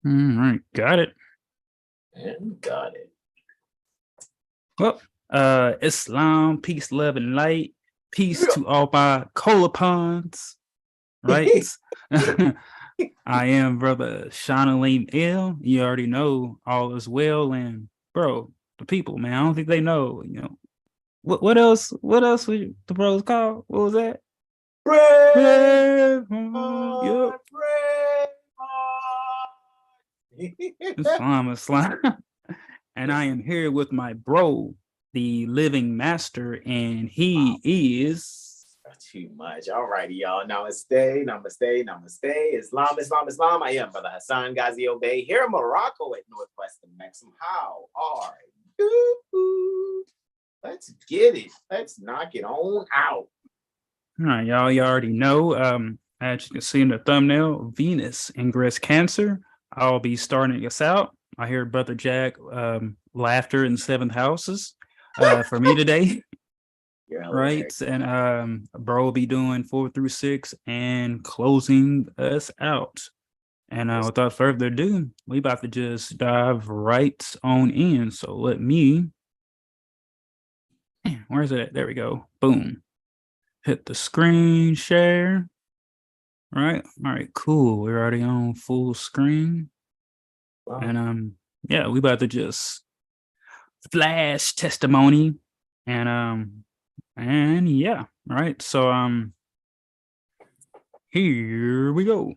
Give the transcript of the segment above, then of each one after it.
All right, got it. And got it. Well, Islam, peace, love, and light. Peace to all my colapons, right? I am brother Shanalim L. You already know all is well, and bro, the people, man. I don't think they know. What else? What else was the bros called? What was that? Brave Yep. heart, brave heart. Islam. And I am here with my bro, the living master, and he is Too much. All righty, y'all. Namaste, namaste, namaste. Islam, Islam, Islam. I am Brother Hassan Ghazi Obey here in Morocco at Northwestern Maxim. How are you? Let's get it. Let's knock it on out. all right, y'all. You already know. As you can see in the thumbnail, Venus ingress Cancer. I'll be starting us out. I hear Brother Jack laughter in seventh houses for me today. Right. And bro will be doing 4 through 6 and closing us out. And without further ado, we about to just dive right on in. So let me, where's it at? There we go. Boom. Hit the screen share. Right. All right, cool. We're already on full screen. Wow. And yeah, we about to just flash testimony. And yeah, right. So here we go.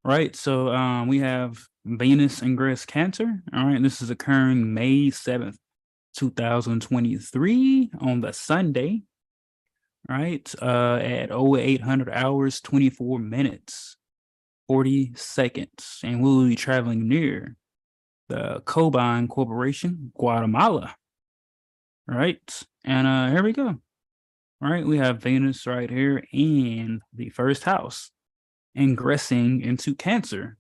Right. So we have Venus ingress Cancer. All right. This is occurring May 7th, 2023 on the Sunday. Right. At 0800 hours, 24 minutes, 40 seconds. And we'll be traveling near the Combine Corporation, Guatemala. Right. And here we go. All right, we have Venus right here in the first house, ingressing into Cancer.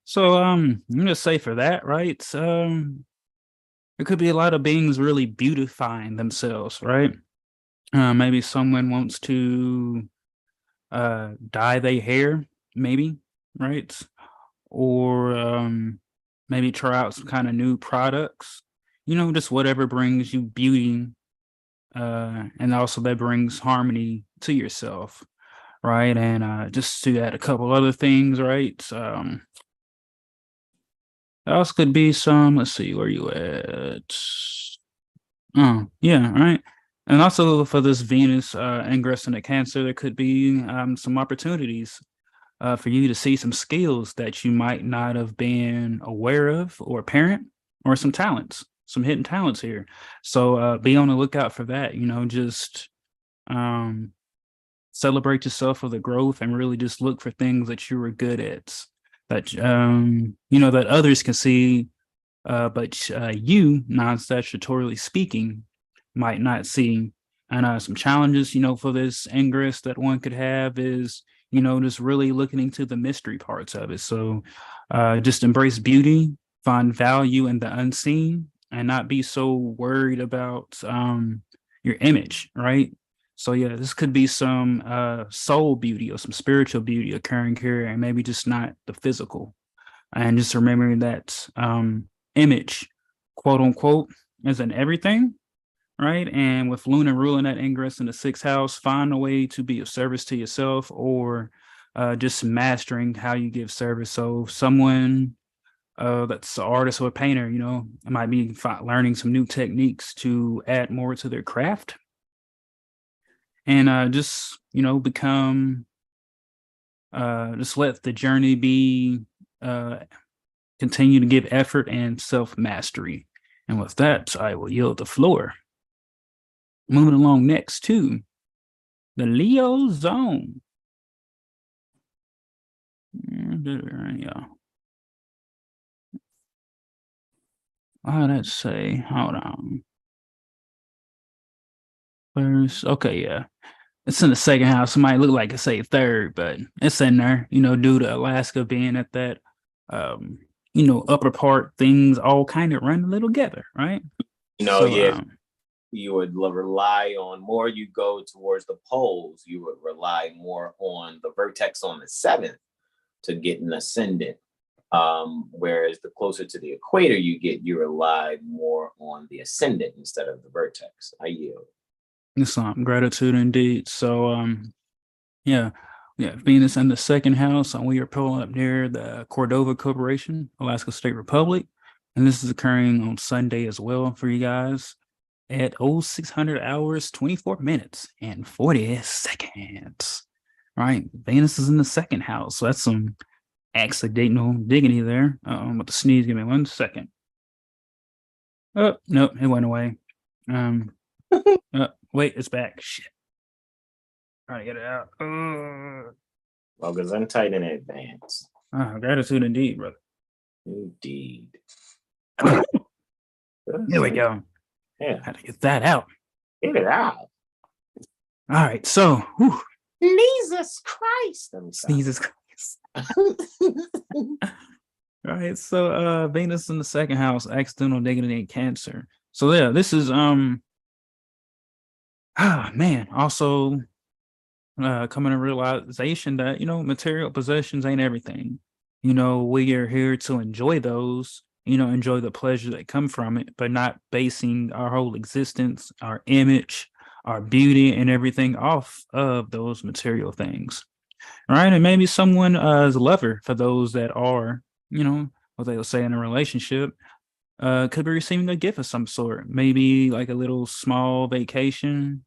So I'm gonna say for that, right? There could be a lot of beings really beautifying themselves, right? Maybe someone wants to dye their hair, maybe, right? Or maybe try out some kind of new products. Just whatever brings you beauty. And also that brings harmony to yourself, right? And just to add a couple other things, right? Also could be some, let's see, where you at? Oh, yeah, right. And also for this Venus ingress into Cancer, there could be some opportunities for you to see some skills that you might not have been aware of or apparent, or some talents, some hidden talents here. So be on the lookout for that. Just celebrate yourself for the growth and really just look for things that you were good at, that that others can see, but you, non-statutorily speaking, might not see. And some challenges, for this ingress that one could have is, just really looking into the mystery parts of it. So just embrace beauty, find value in the unseen, and not be so worried about your image, right? So yeah, this could be some soul beauty or some spiritual beauty occurring here, and maybe just not the physical. And just remembering that image, quote unquote, is in everything, right? And with Luna ruling that ingress in the sixth house, find a way to be of service to yourself, or just mastering how you give service. So someone that's an artist or a painter, might be learning some new techniques to add more to their craft. And just, become, just let the journey be, continue to give effort and self-mastery. And with that, I will yield the floor. Moving along next to the Leo zone. Yeah. How did that say? Hold on. First, okay, yeah. It's in the second house. It might look like it say third, but it's in there, due to Alaska being at that upper part, things all kind of run a little together, right? You would rely on more, you go towards the poles, you would rely more on the vertex on the 7th to get an ascendant Whereas the closer to the equator you get, you rely more on the ascendant instead of the vertex. I yield. Gratitude indeed. So yeah, Venus in the second house, and we are pulling up near the Cordova Corporation, Alaska State Republic. And this is occurring on Sunday as well for you guys at 0600 hours, 24 minutes, and 40 seconds. Right. Venus is in the second house. So that's some accidental diggity there. I'm about to sneeze. Give me 1 second. Oh, nope, it went away. Wait, it's back. Shit. Trying to get it out. Well, gesundheit in advance. Gratitude indeed, brother. Indeed. Here we go. Yeah. Had to get that out. Get it out. All right. So, Jesus Christ. Jesus Christ. All right. So, Venus in the second house, accidental dignity and Cancer. So, yeah, this is, man, also coming to realization that, material possessions ain't everything. We are here to enjoy those, enjoy the pleasure that come from it, but not basing our whole existence, our image, our beauty, and everything off of those material things. Right. And maybe someone as a lover, for those that are, what they will say in a relationship, could be receiving a gift of some sort, maybe like a little small vacation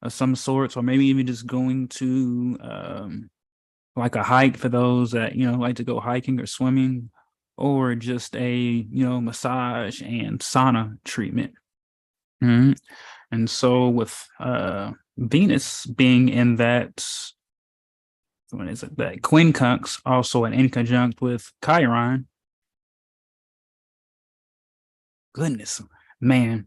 of some sorts, or maybe even just going to like a hike for those that like to go hiking or swimming, or just a massage and sauna treatment. Mhm. And so with Venus being in that, what is it, that quincunx, also an inconjunct with Chiron. Goodness, man.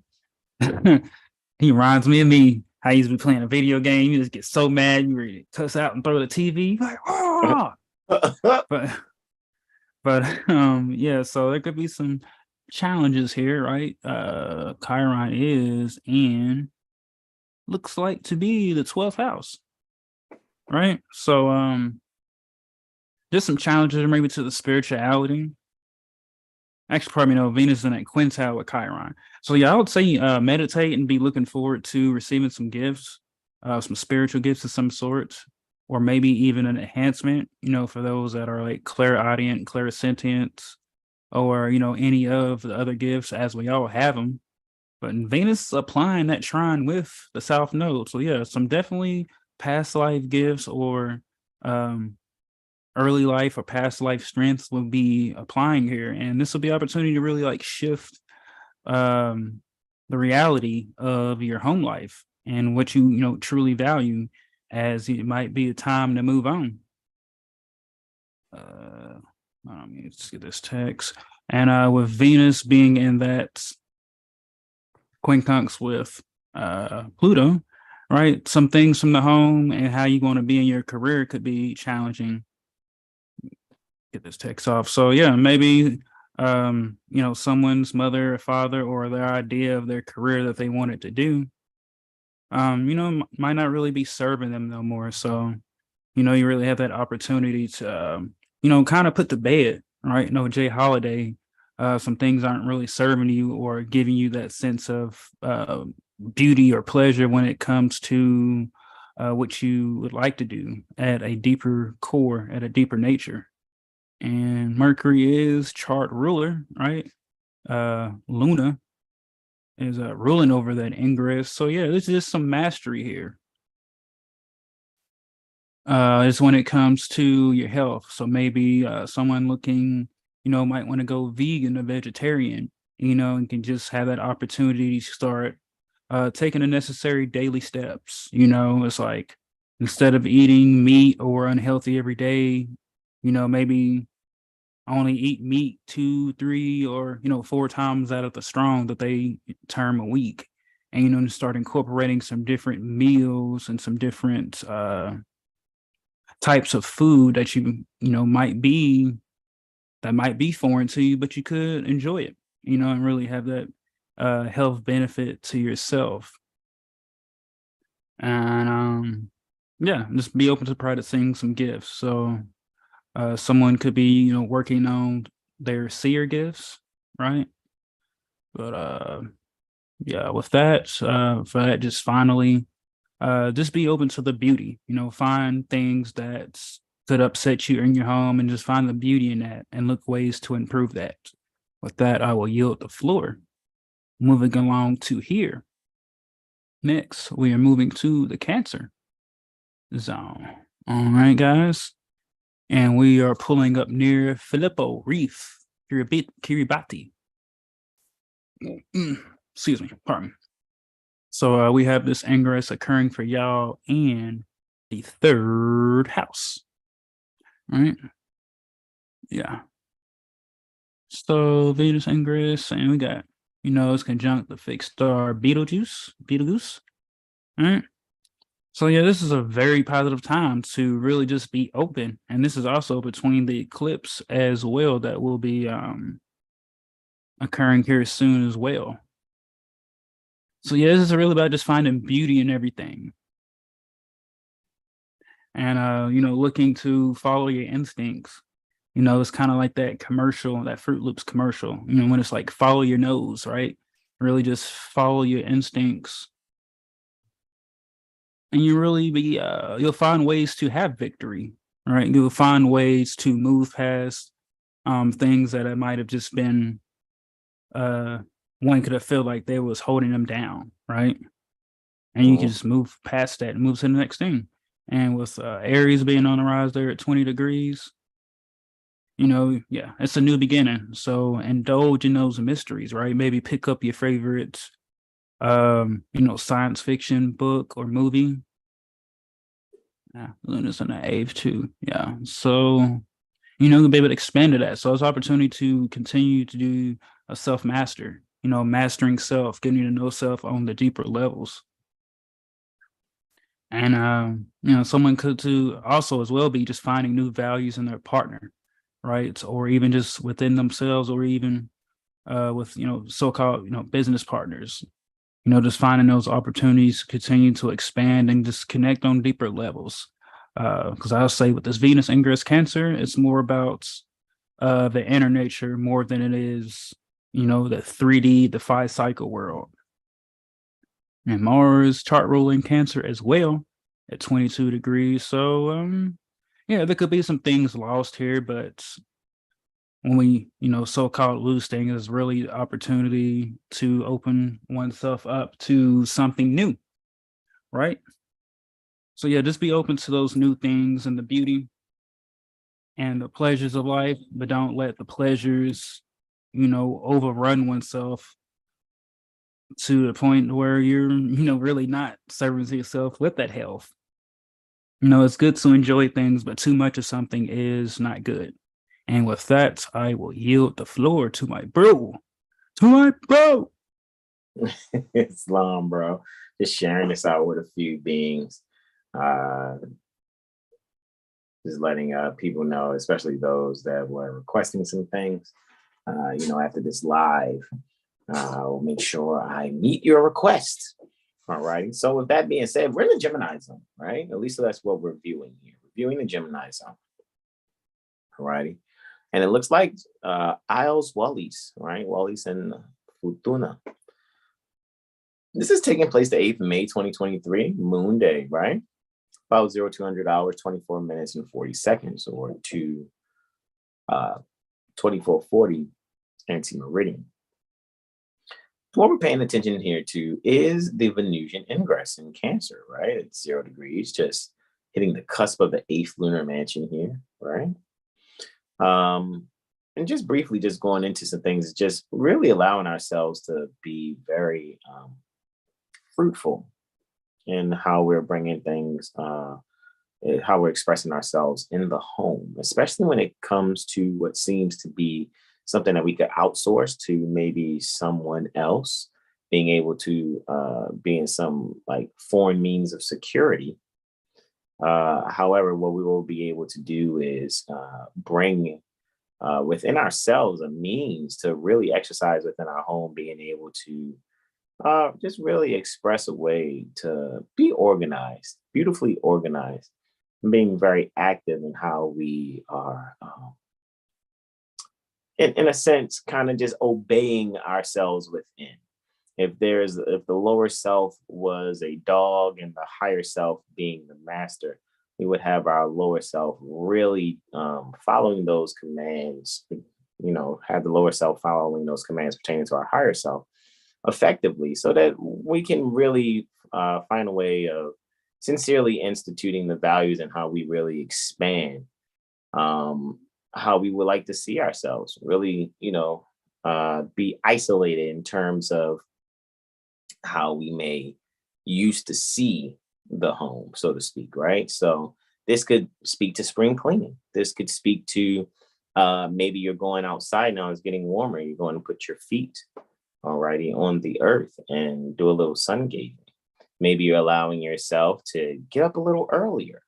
He reminds me of me. How you used to be playing a video game, you just get so mad, you ready to cuss out and throw the TV. Like, oh! but yeah, so there could be some challenges here, right? Chiron is in, looks like to be the 12th house, right? So just some challenges maybe to the spirituality. Actually, probably Venus in that quintile with Chiron. So yeah, I would say meditate and be looking forward to receiving some gifts, some spiritual gifts of some sort, or maybe even an enhancement, for those that are like clairaudient, clairsentient, or any of the other gifts, as we all have them. But Venus is applying that trine with the South Node. So yeah, some definitely past life gifts or early life or past life strengths will be applying here, and this will be opportunity to really like shift the reality of your home life and what you truly value, as it might be a time to move on. Let's get this text. And with Venus being in that quincunx with Pluto, right, some things from the home and how you're going to be in your career could be challenging. Get this text off. So yeah, maybe someone's mother or father, or their idea of their career that they wanted to do, might not really be serving them no more. So you really have that opportunity to kind of put to bed, right? Jay Holiday, some things aren't really serving you or giving you that sense of beauty or pleasure when it comes to what you would like to do at a deeper core, at a deeper nature. And Mercury is chart ruler, right? Luna is ruling over that ingress. So yeah, there's just some mastery here. Is when it comes to your health. So maybe someone looking, might want to go vegan or vegetarian, and can just have that opportunity to start taking the necessary daily steps. It's like, instead of eating meat or unhealthy every day, maybe only eat meat 2, 3, or 4 times out of the strong that they term a week, and start incorporating some different meals and some different types of food that might be foreign to you, but you could enjoy it, and really have that health benefit to yourself. And yeah, just be open to practicing some gifts. So Someone could be, working on their seer gifts, right? But yeah, with that, for that, just finally, just be open to the beauty. Find things that could upset you in your home, and just find the beauty in that, and look ways to improve that. With that, I will yield the floor. Moving along to here. Next, we are moving to the Cancer zone. All right, guys. And we are pulling up near Filippo Reef, Kiribati. Excuse me, pardon. So we have this ingress occurring for y'all in the third house. All right. Yeah. So Venus ingress, and we got, it's conjunct the fixed star Betelgeuse. All right. So yeah, this is a very positive time to really just be open. And this is also between the eclipse as well that will be occurring here soon as well. So yeah, this is really about just finding beauty in everything. And looking to follow your instincts. It's kind of like that commercial, that Fruit Loops commercial, when it's like follow your nose, right? Really just follow your instincts. And you really be you'll find ways to have victory, right? You'll find ways to move past things that it might have just been one could have felt like they was holding them down, right? And you can just move past that and move to the next thing. And with Aries being on the rise there at 20 degrees, yeah, it's a new beginning. So indulge in those mysteries, right? Maybe pick up your favorite science fiction book or movie. Yeah, Luna's in the eighth too. Yeah. So, you'll be able to expand to that. So it's opportunity to continue to do a self-master, mastering self, getting to know self on the deeper levels. And someone could to also as well be just finding new values in their partner, right? Or even just within themselves, or even with so-called business partners. Just finding those opportunities to continue to expand and just connect on deeper levels. Because I'll say with this Venus ingress Cancer, it's more about the inner nature more than it is, the 3D, the 5 cycle world. And Mars chart ruling Cancer as well at 22 degrees. So, yeah, there could be some things lost here, but when we, so-called lose things, is really the opportunity to open oneself up to something new, right? So yeah, just be open to those new things and the beauty and the pleasures of life, but don't let the pleasures, overrun oneself to the point where you're, really not serving to yourself with that health. It's good to enjoy things, but too much of something is not good. And with that, I will yield the floor to my bro. Islam, bro. Just sharing this out with a few beings. Just letting people know, especially those that were requesting some things. After this live, I'll make sure I meet your request. All righty. So with that being said, we're in the Gemini zone, right? At least that's what we're viewing here. We're viewing the Gemini zone. All righty. And it looks like Isles Wallis, right? Wallis and Futuna. This is taking place the 8th of May, 2023, Moon Day, right? About 0200 hours, 24 minutes and 40 seconds, or to 2440 anti-meridian. What we're paying attention here to is the Venusian ingress in Cancer, right? It's 0 degrees, just hitting the cusp of the 8th lunar mansion here, right? And just briefly, just going into some things, just really allowing ourselves to be very fruitful in how we're bringing things, how we're expressing ourselves in the home, especially when it comes to what seems to be something that we could outsource to maybe someone else, being able to be in some like foreign means of security. However, what we will be able to do is bring within ourselves a means to really exercise within our home, being able to just really express a way to be organized, beautifully organized, being very active in how we are, in a sense, kind of just obeying ourselves within. If the lower self was a dog and the higher self being the master, we would have our lower self really following those commands, have the lower self following those commands pertaining to our higher self effectively, so that we can really find a way of sincerely instituting the values and how we really expand how we would like to see ourselves, really, be isolated in terms of how we may used to see the home, so to speak, right? So this could speak to spring cleaning. This could speak to maybe you're going outside now, it's getting warmer. You're going to put your feet alrighty on the earth and do a little sun gazing. Maybe you're allowing yourself to get up a little earlier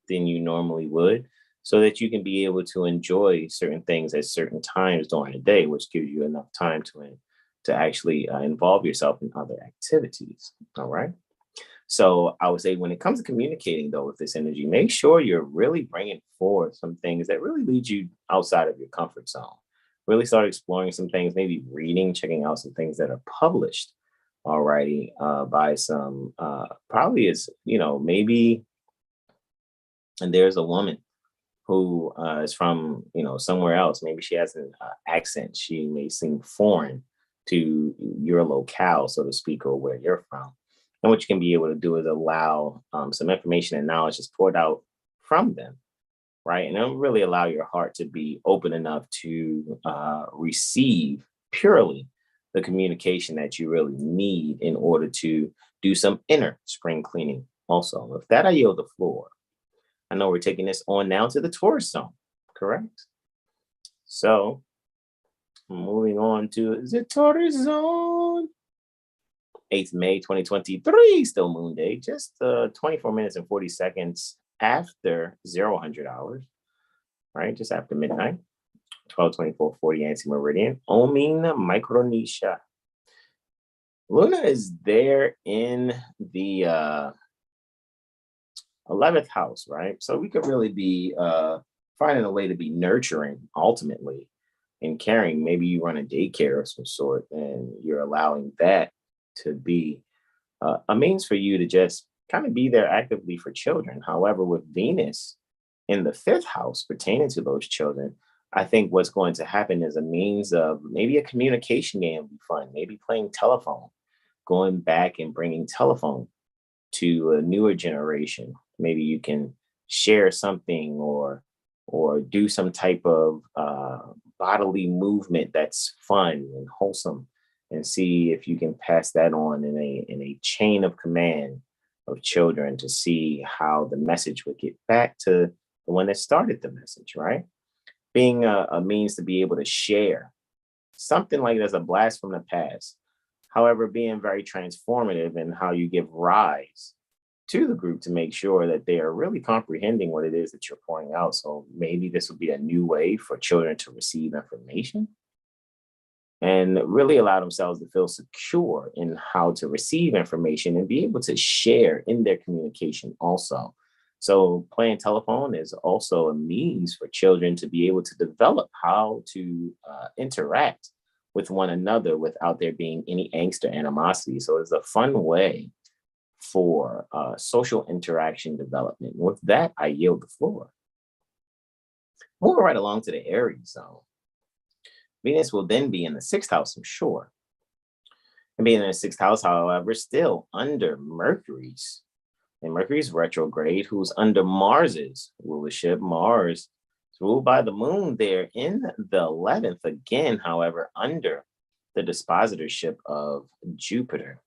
than you normally would, so that you can be able to enjoy certain things at certain times during the day, which gives you enough time to actually involve yourself in other activities. All right. So I would say when it comes to communicating though with this energy, make sure you're really bringing forth some things that really lead you outside of your comfort zone. Really start exploring some things, maybe reading, checking out some things that are published already by some, probably is, maybe, and there's a woman who is from, somewhere else. Maybe she has an accent. She may seem foreign to your locale, so to speak, or where you're from. And what you can be able to do is allow some information and knowledge is poured out from them, right? And it'll really allow your heart to be open enough to receive purely the communication that you really need in order to do some inner spring cleaning. Also, with that, I yield the floor. I know we're taking this on now to the Taurus zone, correct? So moving on to the Taurus zone. 8th May 2023, still moon day, just 24 minutes and 40 seconds after 0000 hours, right? Just after midnight, 12:24:40 anti-meridian, Oming, Micronesia. Luna is there in the 11th house, right? So we could really be finding a way to be nurturing ultimately and caring. Maybe you run a daycare of some sort and you're allowing that to be a means for you to just kind of be there actively for children. However, with Venus in the 5th house pertaining to those children, I think what's going to happen is a means of maybe a communication game would be fun, maybe playing telephone, going back and bringing telephone to a newer generation. Maybe you can share something or do some type of bodily movement that's fun and wholesome, and see if you can pass that on in a chain of command of children to see how the message would get back to the one that started the message, right? Being a means to be able to share something like that's a blast from the past. However, being very transformative in how you give rise to the group to make sure that they are really comprehending what it is that you're pouring out. So maybe this would be a new way for children to receive information and really allow themselves to feel secure in how to receive information and be able to share in their communication also. So playing telephone is also a means for children to be able to develop how to interact with one another without there being any angst or animosity. So it's a fun way for social interaction development. With that, I yield the floor. Moving right along to the Aries zone. Venus will then be in the 6th house, I'm sure. And being in the 6th house, however, still under Mercury's. And Mercury's retrograde, who's under Mars's rulership. Mars is ruled by the moon there in the 11th, again, however, under the dispositorship of Jupiter.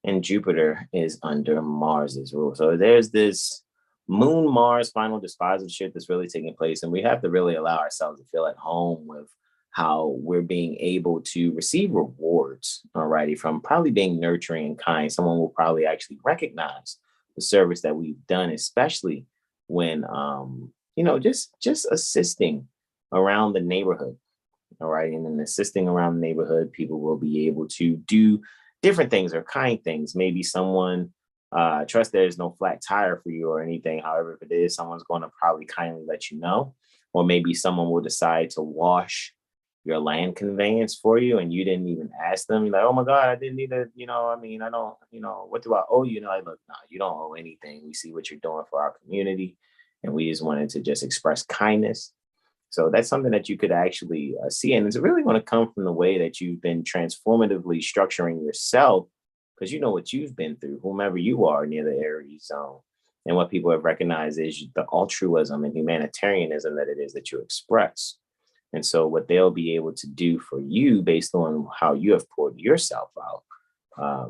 And Jupiter is under Mars's rule. So there's this Moon Mars final dispositorship that's really taking place. And we have to really allow ourselves to feel at home with how we're being able to receive rewards, alrighty, from probably being nurturing and kind. Someone will probably actually recognize the service that we've done, especially when, just assisting around the neighborhood. All right. And in assisting around the neighborhood, people will be able to do different things or kind things. Maybe someone Trust there is no flat tire for you or anything. However, if it is, someone's going to probably kindly let you know, or maybe someone will decide to wash your land conveyance for you and you didn't even ask them. You're like, oh my God, I didn't need to, I don't, what do I owe you? Like, look, no, you don't owe anything. We see what you're doing for our community and we just wanted to just express kindness. So that's something that you could actually see. And it's really going to come from the way that you've been transformatively structuring yourself, because you know what you've been through, whomever you are near the Aries zone. And what people have recognized is the altruism and humanitarianism that it is that you express. And so what they'll be able to do for you based on how you have poured yourself out,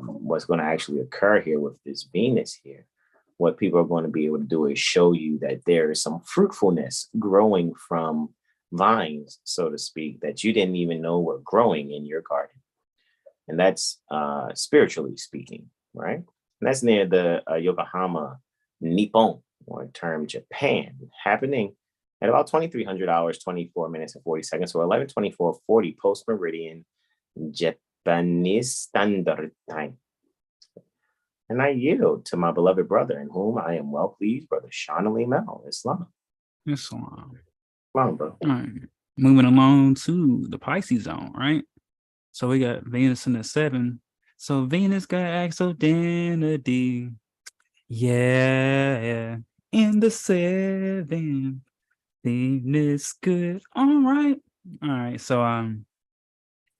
what's going to actually occur here with this Venus here, what people are going to be able to do is show you that there is some fruitfulness growing from vines, so to speak, that you didn't even know were growing in your garden. And that's spiritually speaking, right? And that's near the Yokohama Nippon, or term Japan, happening at about 2300 hours, 24 minutes and 40 seconds, so 11:24:40 post meridian Japanese Standard Time. And I yield to my beloved brother, in whom I am well pleased, Brother Sean Ali Mel, Islam. Islam. Islam, bro. All right. Moving along to the Pisces zone, right? So we got Venus in the 7. So Venus got identity. Yeah. In the 7. Venus good. All right. All right. So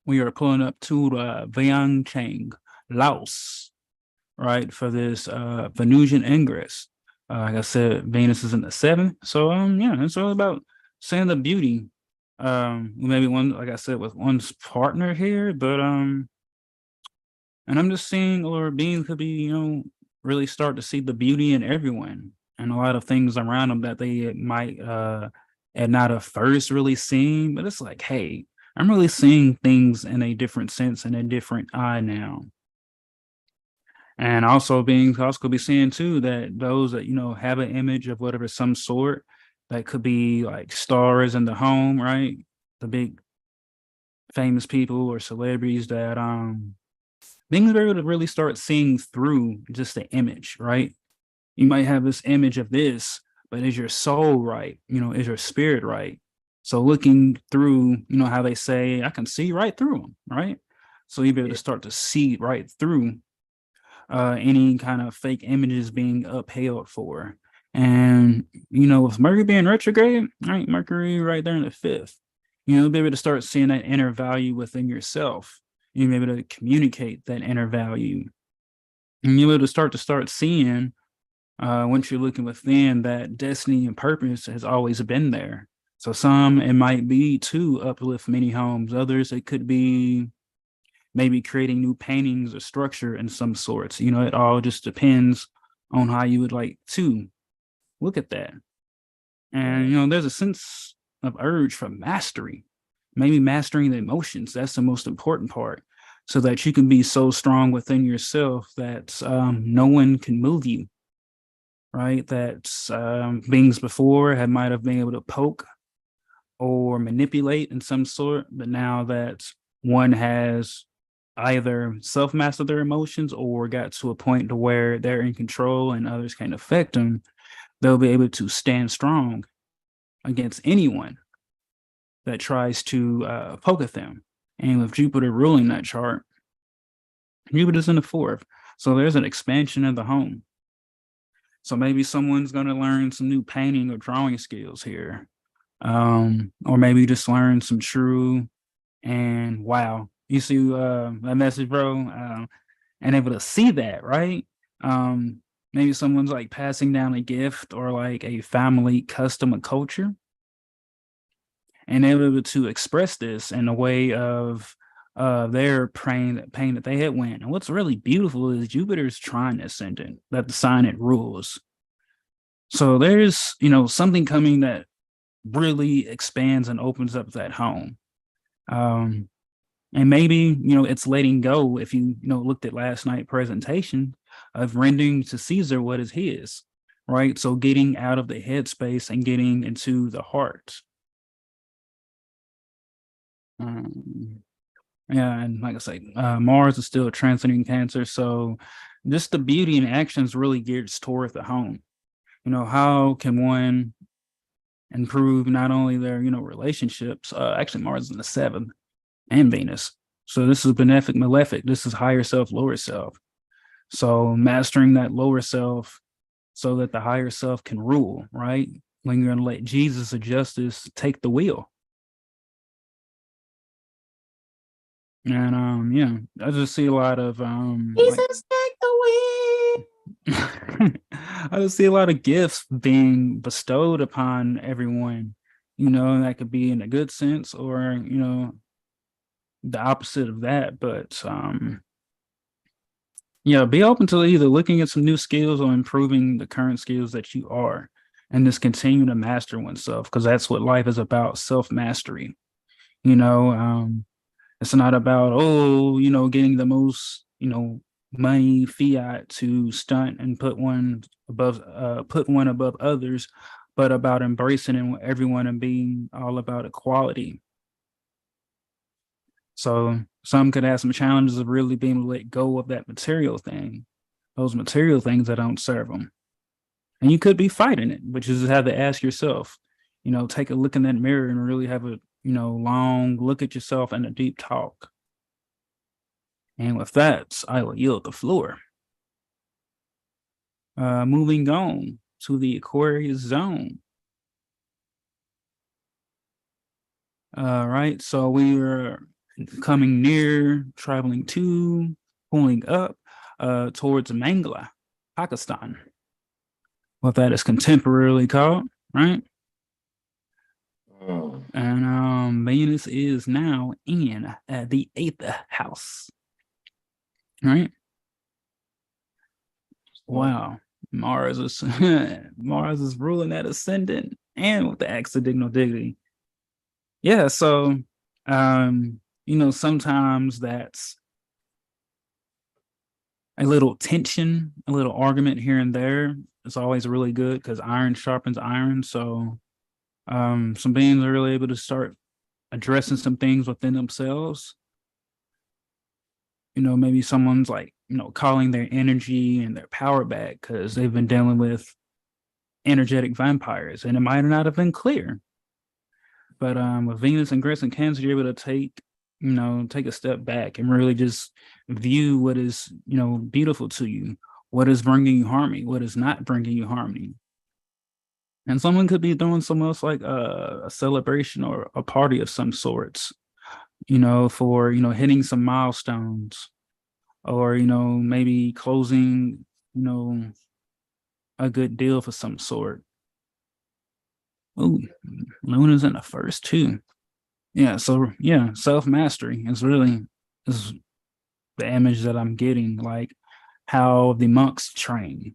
we are pulling up to Vientiane, Laos, right, for this Venusian ingress. Like I said, Venus is in the 7. So yeah, it's all about seeing the beauty. Maybe one, like I said, with one's partner here, but and I'm just seeing, or beings could be, really start to see the beauty in everyone and a lot of things around them that they might at not at first really seen, but it's like, hey, I'm really seeing things in a different sense and a different eye now. And also being also could be seeing too that those that have an image of whatever some sort, that could be like stars in the home, right? The big famous people or celebrities that things are able to really start seeing through just the image, right? You might have this image of this, but is your soul right? Is your spirit right? So looking through, how they say, I can see right through them, right? So you'll be able to start to see right through any kind of fake images being upheld for. And, with Mercury being retrograde, right? Mercury right there in the 5th, you'll be able to start seeing that inner value within yourself. You'll be able to communicate that inner value. And you'll be able to start seeing, once you're looking within, that destiny and purpose has always been there. So some, it might be to uplift many homes. Others, it could be maybe creating new paintings or structure in some sorts. It all just depends on how you would like to look at that. And, there's a sense of urge for mastery, maybe mastering the emotions. That's the most important part, so that you can be so strong within yourself that no one can move you, right? That beings before might have been able to poke or manipulate in some sort, but now that one has either self-mastered their emotions or got to a point to where they're in control and others can't affect them, they'll be able to stand strong against anyone that tries to poke at them. And with Jupiter ruling that chart, Jupiter's in the 4th. So there's an expansion of the home. So maybe someone's going to learn some new painting or drawing skills here. Or maybe just learn some true and wow. You see that message, bro? And able to see that, right? Maybe someone's like passing down a gift or like a family custom or culture, and they're able to express this in a way of their pain that they had went. And what's really beautiful is Jupiter's trine ascendant, that the sign it rules. So there's something coming that really expands and opens up that home. And maybe, it's letting go, if you looked at last night's presentation, of rendering to Caesar what is his, right? So getting out of the headspace and getting into the heart. Yeah, and like I say, Mars is still transiting Cancer. So just the beauty in actions really gears toward the home. How can one improve not only their, relationships, actually Mars is in the seventh and Venus. So this is benefic, malefic. This is higher self, lower self. So mastering that lower self so that the higher self can rule, right? When you're going to let Jesus of justice take the wheel. And yeah, I just see a lot of Jesus, take the wheel. I just see a lot of gifts being bestowed upon everyone, that could be in a good sense or, the opposite of that. But yeah, be open to either looking at some new skills or improving the current skills that you are and just continue to master oneself, because that's what life is about, self-mastery. It's not about, getting the most, money fiat to stunt and put one above others, but about embracing everyone and being all about equality. So some could have some challenges of really being able to let go of that material thing, those material things that don't serve them. And you could be fighting it, which is have to ask yourself, take a look in that mirror and really have a, long look at yourself and a deep talk. And with that, I will yield the floor. Moving on to the Aquarius zone. Right, so we are coming near, traveling to, pulling up towards Mangala, Pakistan. What that is contemporarily called, right? And Venus is now in the 8th house. Right? Wow. Mars is Mars is ruling that ascendant and with the accidental dignity. Yeah, so sometimes that's a little tension, a little argument here and there. It's always really good because iron sharpens iron. So some beings are really able to start addressing some things within themselves. Maybe someone's like, calling their energy and their power back because they've been dealing with energetic vampires and it might not have been clear. But with Venus, Ingress, and Cancer, you're able to take a step back and really just view what is, beautiful to you, what is bringing you harmony, what is not bringing you harmony. And someone could be doing something else like a celebration or a party of some sorts, for, hitting some milestones or, maybe closing, a good deal for some sort. Oh, Luna's in the first too. Yeah, so yeah, self-mastery is the image that I'm getting, like how the monks train,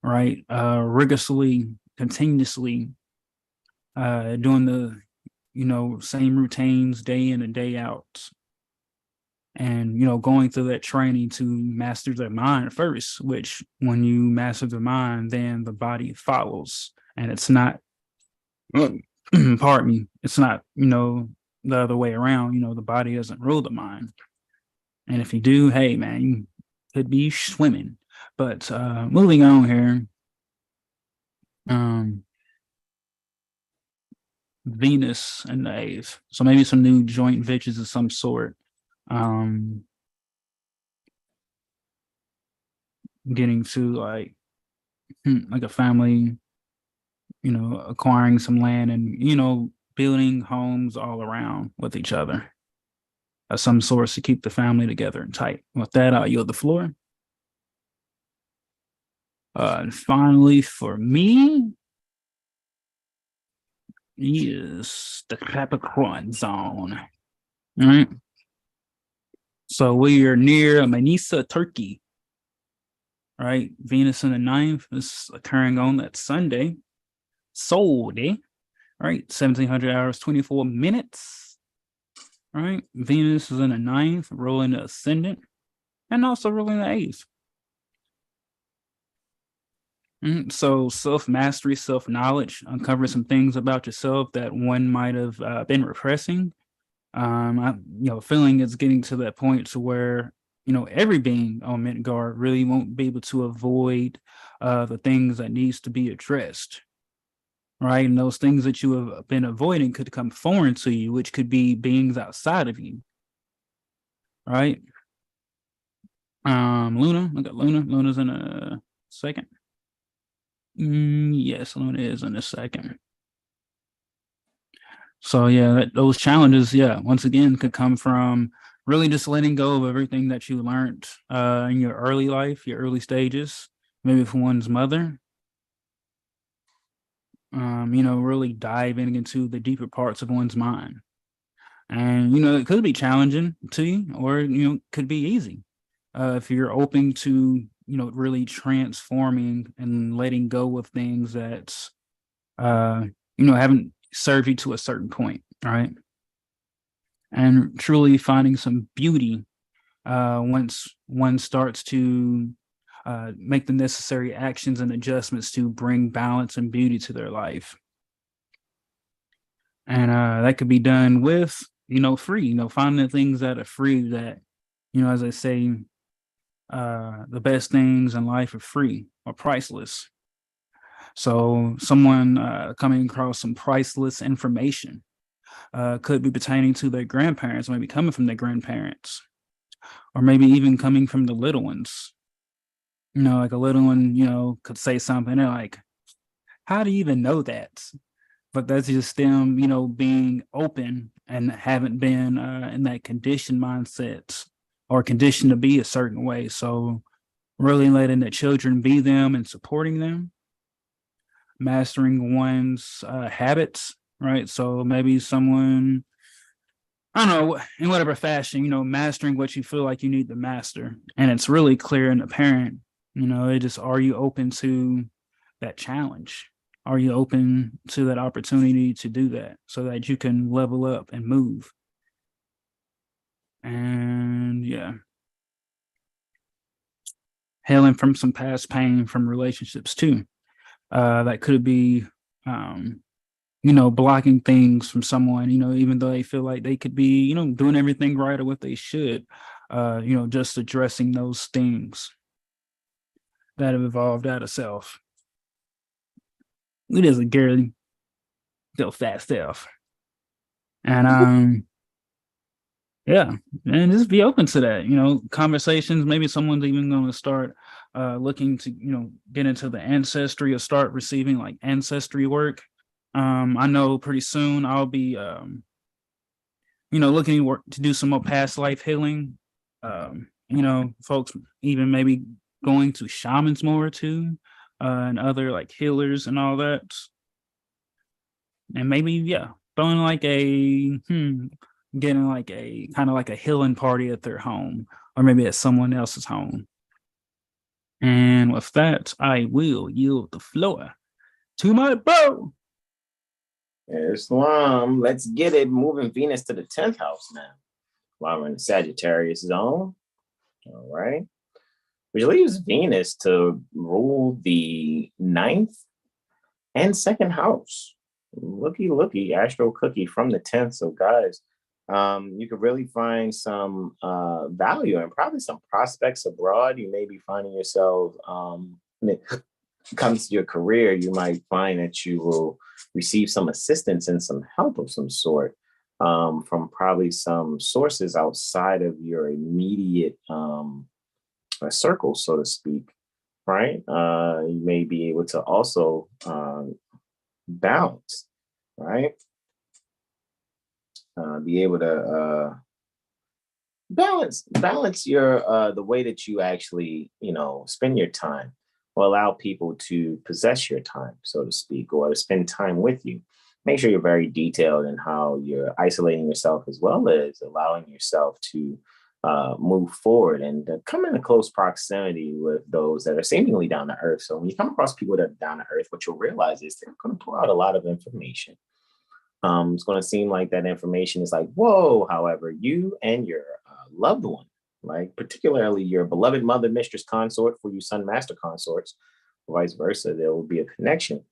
right? Rigorously, continuously, doing the, same routines day in and day out. And, going through that training to master their mind first, which when you master the mind, then the body follows. And it's not, pardon me, it's not, the other way around. The body doesn't rule the mind. And if you do, hey, man, you could be swimming. But moving on here, Venus and the 8th. So maybe some new joint ventures of some sort. Getting to like a family, acquiring some land and, building homes all around with each other as some source to keep the family together and tight. With that, I'll yield the floor. And finally, for me, is the Capricorn zone. All right. So we are near Manisa, Turkey. Right. Venus in the 9th is occurring on that Sunday. Sol day. Right. 1700 hours, 24 minutes. All right. Venus is in the 9th, ruling the ascendant, and also ruling the 8th. So self-mastery, self-knowledge, uncover some things about yourself that one might have been repressing. Feeling it's getting to that point to where every being on Midgard really won't be able to avoid the things that needs to be addressed, right? And those things that you have been avoiding could come foreign to you, which could be beings outside of you, right? Luna, look at Luna. Luna's in a second. Yes, Luna is in a second. So yeah, those challenges, once again, could come from really just letting go of everything that you learned in your early life, your early stages, maybe from one's mother. Really diving into the deeper parts of one's mind. And it could be challenging to you, or could be easy. If you're open to, really transforming and letting go of things that haven't served you to a certain point, right? And truly finding some beauty once one starts to make the necessary actions and adjustments to bring balance and beauty to their life. And that could be done with, free, finding the things that are free that, as I say, the best things in life are free or priceless. So someone coming across some priceless information could be pertaining to their grandparents, maybe coming from their grandparents, or maybe even coming from the little ones. Like a little one, could say something, they're like, how do you even know that? But that's just them, being open and haven't been in that conditioned mindset or conditioned to be a certain way. So really letting the children be them and supporting them, mastering one's habits, right? So maybe someone, I don't know, in whatever fashion, mastering what you feel like you need to master. And it's really clear and apparent, it just, are you open to that challenge? Are you open to that opportunity to do that so that you can level up and move? And healing from some past pain from relationships too. That could be, blocking things from someone, even though they feel like they could be, doing everything right or what they should, just addressing those things that have evolved out of self. It is a girly, still fat self. And and just be open to that, conversations. Maybe someone's even going to start looking to, get into the ancestry or start receiving like ancestry work. I know pretty soon I'll be, looking to do some more past life healing. Folks even maybe going to shamans more too, and other like healers and all that. And maybe, throwing like getting like a kind of like a healing party at their home or maybe at someone else's home. And with that, I will yield the floor to my bro. Islam, let's get it. Moving Venus to the 10th house now. While we're in the Sagittarius zone. All right. Which leaves Venus to rule the 9th and 2nd house. Looky, Astro Cookie from the 10th. So guys, you could really find some value and probably some prospects abroad. You may be finding yourself, when it comes to your career, you might find that you will receive some assistance and some help of some sort from probably some sources outside of your immediate circle, so to speak, right? You may be able to also balance, right? Be able to balance your the way that you actually spend your time, or allow people to possess your time, so to speak, or to spend time with you. Make sure you're very detailed in how you're isolating yourself, as well as allowing yourself to move forward and come into close proximity with those that are seemingly down to earth. So when you come across people that are down to earth, what you'll realize is they're going to pour out a lot of information. It's going to seem like that information is like, whoa. However, you and your loved one, like particularly your beloved mother, mistress, consort, for you son, master consorts, vice versa, there will be a connection.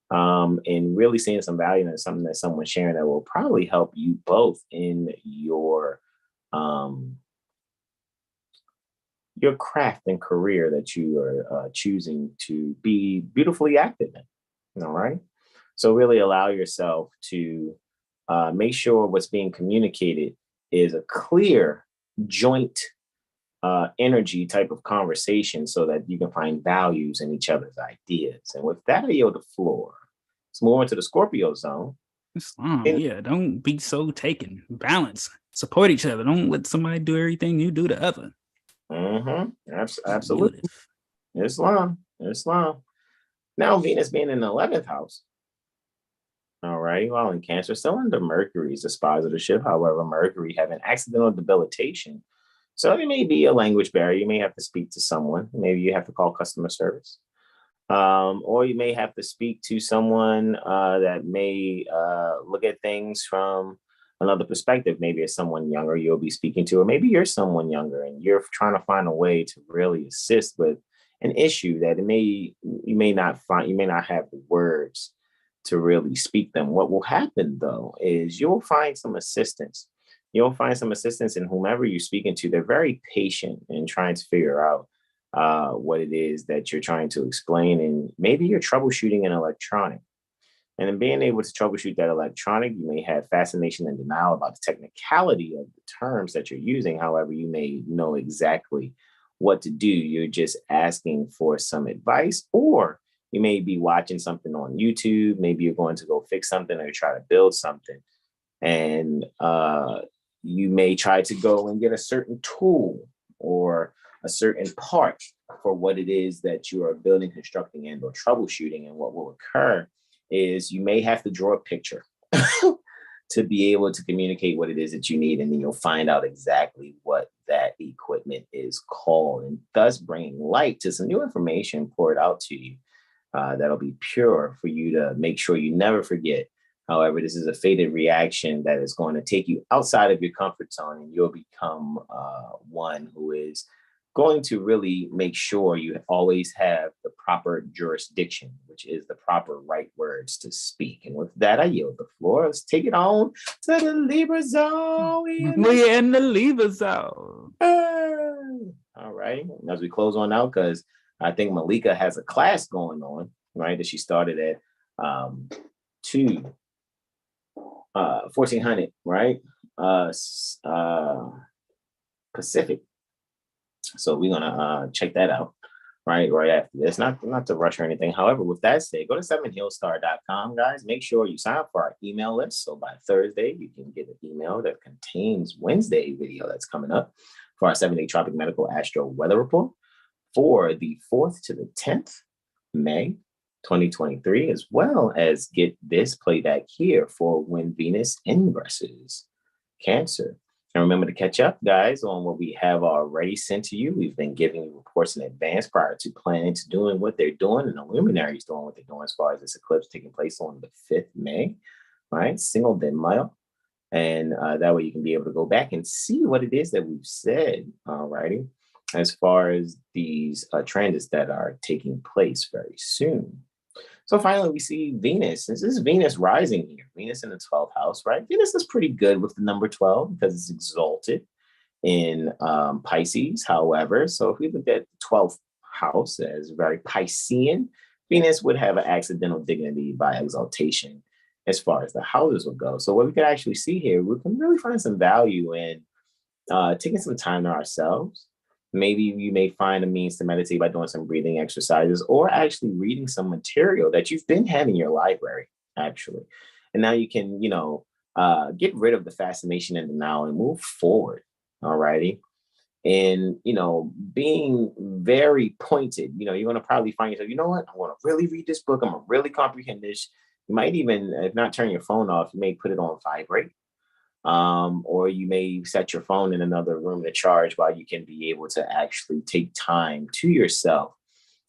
And really seeing some value in something that someone's sharing that will probably help you both in your your craft and career that you are choosing to be beautifully active in. All right. So really allow yourself to make sure what's being communicated is a clear joint energy type of conversation so that you can find values in each other's ideas. And with that, I yield the floor. Let's move on to the Scorpio zone. Islam, yeah, don't be so taken. Balance. Support each other. Don't let somebody do everything you do to other. Absolutely. Islam. Now Venus being in the 11th house. All right. Well, in Cancer, still under Mercury's dispositorship. However, Mercury having accidental debilitation. So it may be a language barrier. You may have to speak to someone. Maybe you have to call customer service. Or you may have to speak to someone that may look at things from another perspective. Maybe it's someone younger you'll be speaking to, or maybe you're someone younger and you're trying to find a way to really assist with an issue that you may not have the words to really speak them. What will happen though is you'll find some assistance. You'll find some assistance in whomever you're speaking to. They're very patient in trying to figure out what it is that you're trying to explain. And maybe you're troubleshooting an electronic. And in being able to troubleshoot that electronic, you may have fascination and denial about the technicality of the terms that you're using. However, you may know exactly what to do. You're just asking for some advice, or you may be watching something on YouTube. Maybe you're going to go fix something or try to build something. And you may try to go and get a certain tool or a certain part for what it is that you are building, constructing, and or troubleshooting. And what will occur is you may have to draw a picture to be able to communicate what it is that you need. And then you'll find out exactly what that equipment is called, and thus bringing light to some new information poured out to you that'll be pure for you to make sure you never forget. However, this is a fated reaction that is going to take you outside of your comfort zone, and you'll become one who is going to really make sure you always have the proper jurisdiction, which is the proper right words to speak. And with that, I yield the floor. Let's take it on to the Libra zone. We're in the Libra zone. All right. As we close on out, because I think Malika has a class going on, right, that she started at 1400, right? Pacific. So we're gonna check that out right after this. Not to rush or anything. However, with that said, go to 7hillstar.com, guys. Make sure you sign up for our email list. So by Thursday, you can get an email that contains Wednesday video that's coming up for our 7-day Tropic Medical Astro Weather Report for the 4th to the 10th May 2023, as well as get this playback here for when Venus ingresses Cancer. And remember to catch up, guys, on what we have already sent to you. We've been giving you reports in advance prior to planning to doing what they're doing, and the luminaries doing what they're doing as far as this eclipse taking place on the 5th May, right? Single din mile. And that way you can be able to go back and see what it is that we've said, all righty, as far as these transits that are taking place very soon. So finally, we see Venus. This is Venus rising here. Venus in the 12th house, right? Venus is pretty good with the number 12 because it's exalted in Pisces. However, so if we look at the 12th house as very Piscean, Venus would have an accidental dignity by exaltation as far as the houses would go. So what we can actually see here, we can really find some value in taking some time to ourselves. Maybe you may find a means to meditate by doing some breathing exercises, or actually reading some material that you've been having in your library, actually. And now you can, get rid of the fascination and denial and move forward. All righty. And, being very pointed, you're going to probably find yourself, you know what? I'm going to really read this book. I'm going to really comprehend this. You might even, if not turn your phone off, you may put it on vibrate. Or you may set your phone in another room to charge while you can be able to actually take time to yourself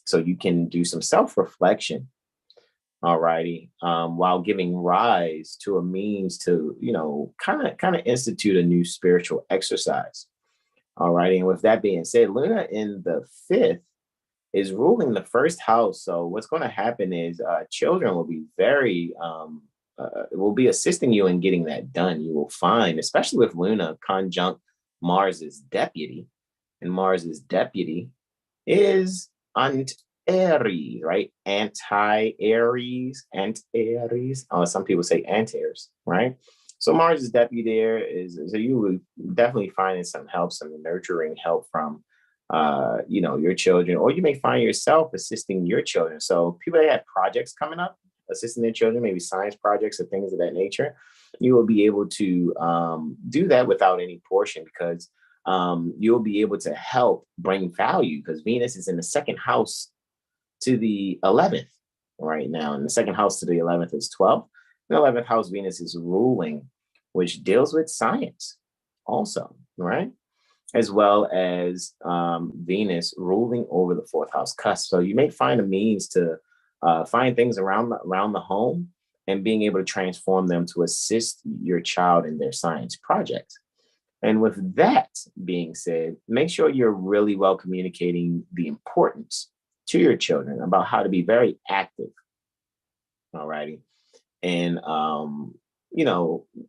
so you can do some self-reflection, all righty, while giving rise to a means to, kind of institute a new spiritual exercise, all righty. And with that being said, Luna in the 5th is ruling the 1st house. So what's going to happen is children will be very will be assisting you in getting that done. You will find, especially with Luna conjunct Mars's deputy, And Mars's deputy is Antares, right? Anti-Aries, Antares. Oh, some people say Antares, right? So Mars's deputy there is, so you would definitely finding some help, some nurturing help from your children, or you may find yourself assisting your children. So people that have projects coming up, assisting their children, maybe science projects or things of that nature, you will be able to do that without any portion, because you'll be able to help bring value, because Venus is in the second house to the 11th right now. And the second house to the 11th is 12. The 11th house Venus is ruling, which deals with science also, right? As well as Venus ruling over the fourth house cusp. So you may find a means to find things around the home and being able to transform them to assist your child in their science projects. And with that being said, make sure you're really well communicating the importance to your children about how to be very active. All righty. And,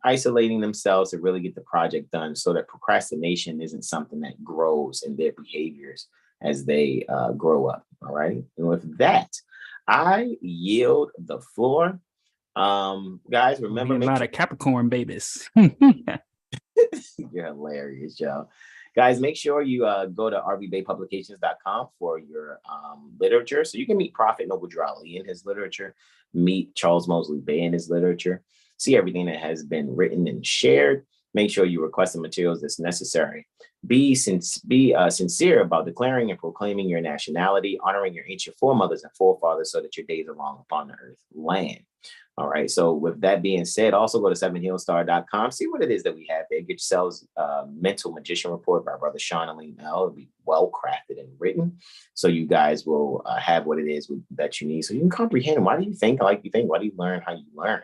isolating themselves to really get the project done, so that procrastination isn't something that grows in their behaviors as they grow up. All right. And with that, I yield the floor. Guys, remember, a lot of Capricorn babies. You're hilarious, Joe. Guys, make sure you go to rvbaypublications.com for your literature. So you can meet Prophet Noble Drew Ali in his literature, meet Charles Mosley Bay in his literature, see everything that has been written and shared. Make sure you request the materials that's necessary. Be sincere about declaring and proclaiming your nationality, honoring your ancient foremothers and forefathers, so that your days are long upon the earth land. All right. So with that being said, also go to sevenheelstar.com. See what it is that we have there. Get yourselves Mental Magician Report by Brother Sean and Lee Mel. It'll be well crafted and written, so you guys will have what it is that you need, so you can comprehend. Why do you think like you think? Why do you learn how you learn?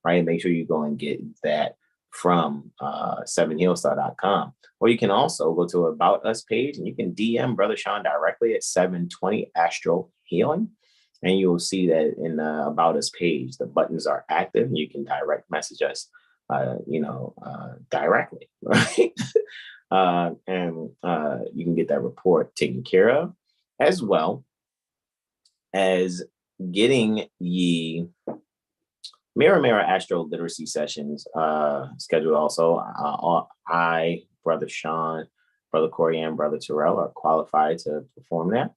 Right. Make sure you go and get that from sevenheelstar.com. Or you can also go to About Us page and you can DM Brother Sean directly at 720 Astro Healing. And you will see that in the About Us page, the buttons are active and you can direct message us, directly, right? And you can get that report taken care of, as well as getting ye Mirror Astro Literacy sessions scheduled also. I, Brother Sean, Brother Corey, and Brother Terrell are qualified to perform that.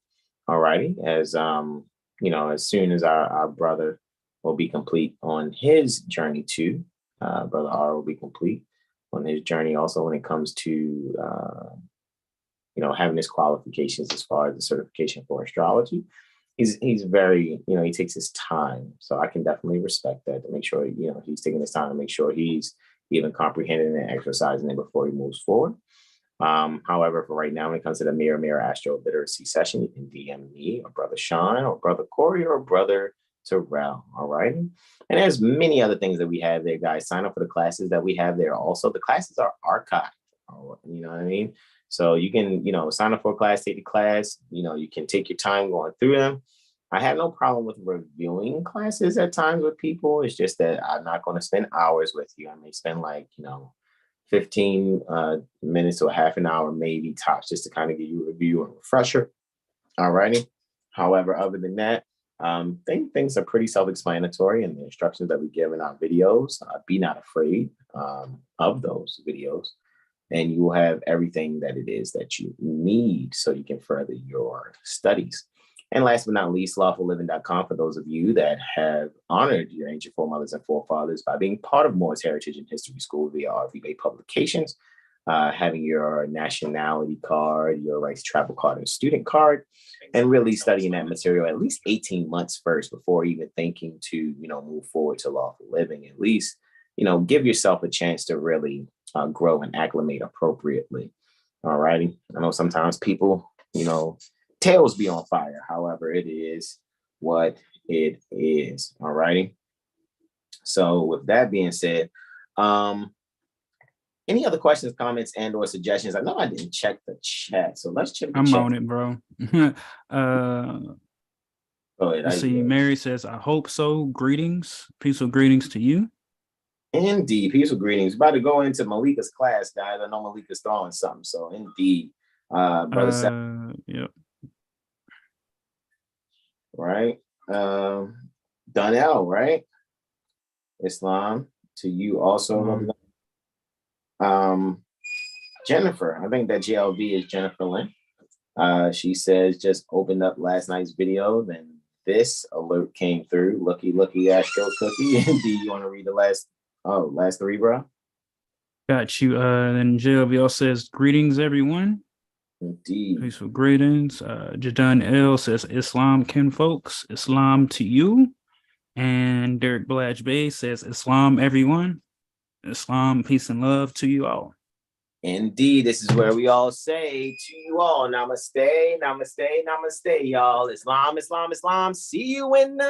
All righty. As as soon as our brother will be complete on his journey too, Brother R will be complete on his journey also when it comes to having his qualifications as far as the certification for astrology. He's very, he takes his time. So I can definitely respect that, to make sure, he's taking his time to make sure he's even comprehending and exercising it before he moves forward. However, for right now, when it comes to the Mirror Astro Literacy session, you can DM me or Brother Sean or Brother Corey or Brother Terrell. All right. And there's many other things that we have there, guys. Sign up for the classes that we have there. Also, the classes are archived. You know what I mean? So you can, sign up for a class, take the class, you can take your time going through them. I have no problem with reviewing classes at times with people. It's just that I'm not going to spend hours with you. I may spend 15 minutes to a half an hour, maybe tops, just to kind of give you a review and refresher. All righty. However, other than that, things are pretty self-explanatory in the instructions that we give in our videos. Be not afraid of those videos, and you will have everything that it is that you need so you can further your studies. And last but not least, lawfulliving.com, for those of you that have honored your ancient foremothers and forefathers by being part of Moor's Heritage and History School via RV Bay Publications, having your nationality card, your rights travel card, and student card, and really studying that material at least 18 months first before even thinking to, move forward to lawful living. At least, give yourself a chance to really grow and acclimate appropriately. All righty. I know sometimes people, tails be on fire. However, it is what it is. All righty. So with that being said, any other questions, comments, and or suggestions? I know I didn't check the chat, so let's check the chat. I'm on it, bro. Let's see. Mary says, I hope so. Greetings. Peaceful greetings to you. Indeed. Peaceful greetings. About to go into Malika's class, guys. I know Malika's throwing something. So indeed, Brother Seth, Yep. right? Donnell, right? Islam to you also. Jennifer, I think that JLB is Jennifer Lynn. She says just opened up last night's video, then this alert came through. Looky, Astro Cookie. Do you want to read the last three, bro? Got you. Then JLBL says, greetings, everyone. Indeed. Peaceful greetings. Jadon L says, Islam kin folks. Islam to you. And Derek Blatch Bay says, Islam, everyone. Islam, peace and love to you all. Indeed, this is where we all say to you all, namaste, namaste, namaste, y'all. Islam, Islam, Islam. See you in the